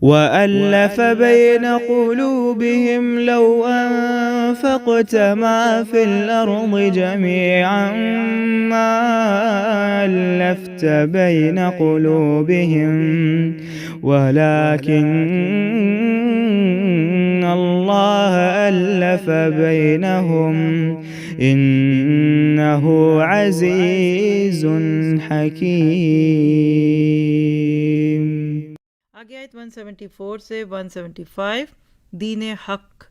وألف بين قلوبهم لو أنفقت ما في الأرض جميعا ما ألفت بين قلوبهم ولكن الله ألف بينهم إنه عزيز حكيم۔ آگے آیت 174 سے 175 دین حق۔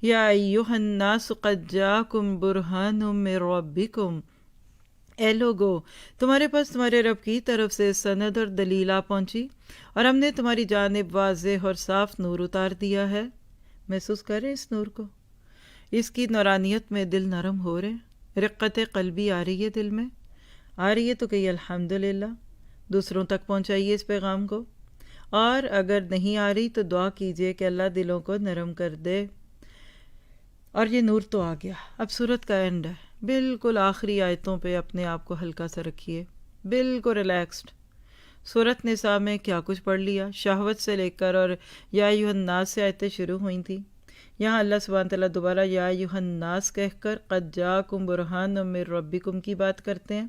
یا ایہا الناس قد جاکم برہان من ربکم، اے لوگو تمہارے پاس تمہارے رب کی طرف سے سند اور دلیل آ پہنچی، اور ہم نے تمہاری جانب واضح اور صاف نور اتار دیا ہے۔ محسوس کریں اس نور کو، اس کی نورانیت میں دل نرم ہو رہے، رقت قلبی آ رہی ہے دل میں، آ رہی ہے تو کہیے الحمدللہ، دوسروں تک پہنچائیے اس پیغام کو، اور اگر نہیں آ رہی تو دعا کیجئے کہ اللہ دلوں کو نرم کر دے۔ اور یہ نور تو آ گیا، اب سورت کا اینڈ ہے، بالکل آخری آیتوں پہ اپنے آپ کو ہلکا سا رکھیے، بالکل ریلیکسڈ۔ سورت نساء میں کیا کچھ پڑھ لیا، شہوت سے لے کر اور یا ایھا الناس سے آیتیں شروع ہوئی تھیں، یہاں اللہ سبحانہ تعالیٰ دوبارہ یا ایھا الناس کہہ کر قد جاکم برہان من ربکم کی بات کرتے ہیں۔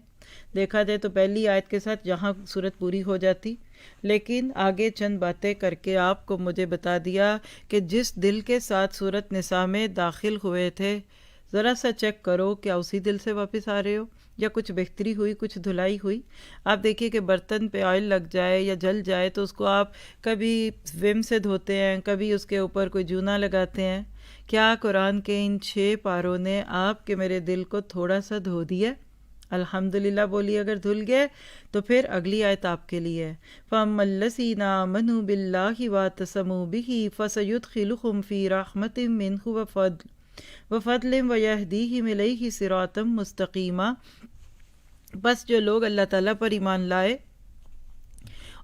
دیکھا جائے تو پہلی آیت کے ساتھ یہاں صورت پوری ہو جاتی، لیکن آگے چند باتیں کر کے آپ کو مجھے بتا دیا کہ جس دل کے ساتھ سورت نساء میں داخل ہوئے تھے، ذرا سا چیک کرو کیا اسی دل سے واپس آ رہے ہو، یا کچھ بہتری ہوئی، کچھ دھلائی ہوئی۔ آپ دیکھیے کہ برتن پہ آئل لگ جائے یا جل جائے تو اس کو آپ کبھی ویم سے دھوتے ہیں، کبھی اس کے اوپر کوئی جونا لگاتے ہیں۔ کیا قرآن کے ان 6 پاروں نے آپ کے میرے دل کو تھوڑا سا دھو دیا؟ الحمدللہ بولیے اگر دھل گئے تو پھر اگلی آیت آپ کے لیے ہے، فَأَمَّا الَّذِينَ آمَنُوا بِاللَّهِ وَاعْتَصَمُوا بِهِ فَسَيُدْخِلُهُمْ فِي رَحْمَةٍ مِّنْهُ وَفَضْلٍ وَيَهْدِيهِمْ إِلَيْهِ صِرَاطًا مُسْتَقِيمًا۔ بس جو لوگ اللہ تعالیٰ پر ایمان لائے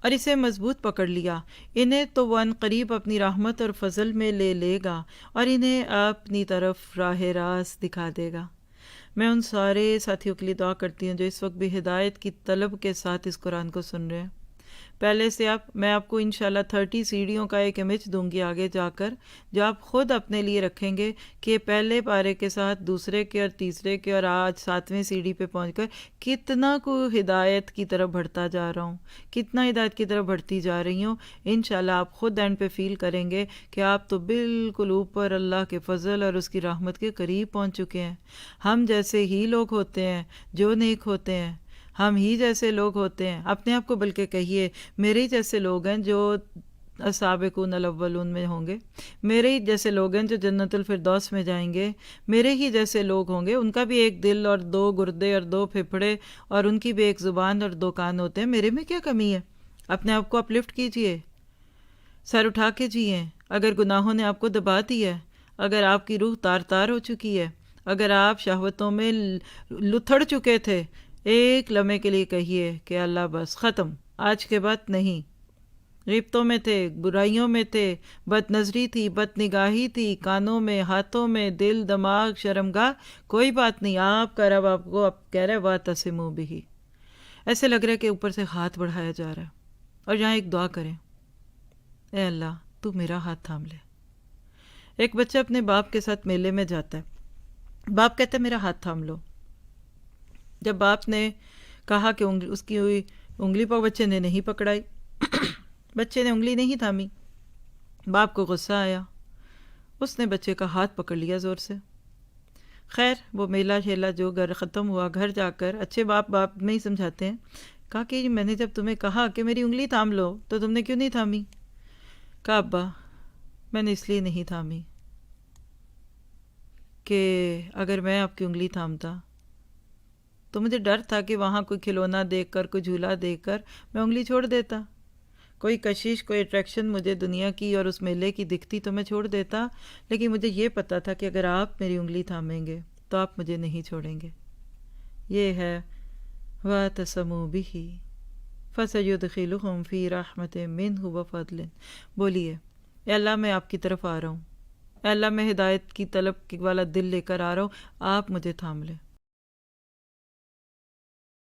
اور اسے مضبوط پکڑ لیا، انہیں تو وہ عنقریب اپنی رحمت اور فضل میں لے لے گا اور انہیں اپنی طرف راہ راست دکھا دے گا۔ میں ان سارے ساتھیوں کے لیے دعا کرتی ہوں جو اس وقت بھی ہدایت کی طلب کے ساتھ اس قرآن کو سن رہے ہیں۔ پہلے سے میں آپ کو انشاءاللہ 30 سیڑھیوں کا ایک امیج دوں گی آگے جا کر، جو آپ خود اپنے لیے رکھیں گے کہ پہلے پارے کے ساتھ دوسرے کے اور تیسرے کے اور آج 7ویں سیڑھی پہ پہنچ کر کتنا کو ہدایت کی طرف بڑھتا جا رہا ہوں، کتنا ہدایت کی طرف بڑھتی جا رہی ہوں۔ انشاءاللہ آپ خود اینڈ پہ فیل کریں گے کہ آپ تو بالکل اوپر اللہ کے فضل اور اس کی رحمت کے قریب پہنچ چکے ہیں۔ ہم جیسے ہی لوگ ہوتے ہیں جو نیک ہوتے ہیں، ہم ہی جیسے لوگ ہوتے ہیں، اپنے آپ کو بلکہ کہیے میرے ہی جیسے لوگ ہیں جو السابقون الاولون میں ہوں گے، میرے ہی جیسے لوگ ہیں جو جنت الفردوس میں جائیں گے، میرے ہی جیسے لوگ ہوں گے، ان کا بھی ایک دل اور 2 گردے اور 2 پھپھڑے اور ان کی بھی ایک زبان اور 2 کان ہوتے ہیں۔ میرے میں کیا کمی ہے؟ اپنے آپ کو اپلفٹ کیجئے، سر اٹھا کے جئیں۔ اگر گناہوں نے آپ کو دبا دی ہے، اگر آپ کی روح تار تار ہو چکی ہے، اگر آپ شہوتوں میں لتھڑ چکے تھے، ایک لمحے کے لیے کہیے کہ اللہ بس ختم، آج کے بعد نہیں۔ غیبتوں میں تھے، برائیوں میں تھے، بد نظری تھی، بد نگاہی تھی، کانوں میں، ہاتھوں میں، دل، دماغ، شرمگاہ، کوئی بات نہیں، آپ کا رب آپ کو اب کہہ رہے وَاعْتَصِمُوا بِهِ۔ ایسے لگ رہا ہے کہ اوپر سے ہاتھ بڑھایا جا رہا ہے، اور یہاں ایک دعا کریں، اے اللہ تو میرا ہاتھ تھام لے۔ ایک بچہ اپنے باپ کے ساتھ میلے میں جاتا ہے، باپ کہتا ہے میرا ہاتھ تھام لو۔ جب باپ نے کہا کہ اس کی انگلی پر بچے نے نہیں پکڑائی، بچے نے انگلی نہیں تھامی، باپ کو غصہ آیا، اس نے بچے کا ہاتھ پکڑ لیا زور سے۔ خیر وہ میلہ شیلہ جو گھر ختم ہوا، گھر جا کر اچھے باپ میں ہی سمجھاتے ہیں، کہا کہ میں نے جب تمہیں کہا کہ میری انگلی تھام لو تو تم نے کیوں نہیں تھامی؟ کہا ابا میں نے اس لیے نہیں تھامی کہ اگر میں آپ کی انگلی تھامتا تو مجھے ڈر تھا کہ وہاں کوئی کھلونا دیکھ کر، کوئی جھولا دیکھ کر میں انگلی چھوڑ دیتا، کوئی کشش، کوئی اٹریکشن مجھے دنیا کی اور اس میلے کی دکھتی تو میں چھوڑ دیتا، لیکن مجھے یہ پتہ تھا کہ اگر آپ میری انگلی تھامیں گے تو آپ مجھے نہیں چھوڑیں گے۔ یہ ہے وَاعْتَصَمُوا بِهِ فَسَيُدْخِلُهُمْ فِي رَحْمَةٍ مِّنْهُ وَفَضْلٍ۔ بولیے اے اللہ میں آپ کی طرف آ رہا ہوں، اے اللہ میں ہدایت کی طلب والا دل لے کر آ رہا ہوں، آپ مجھے تھام لیں۔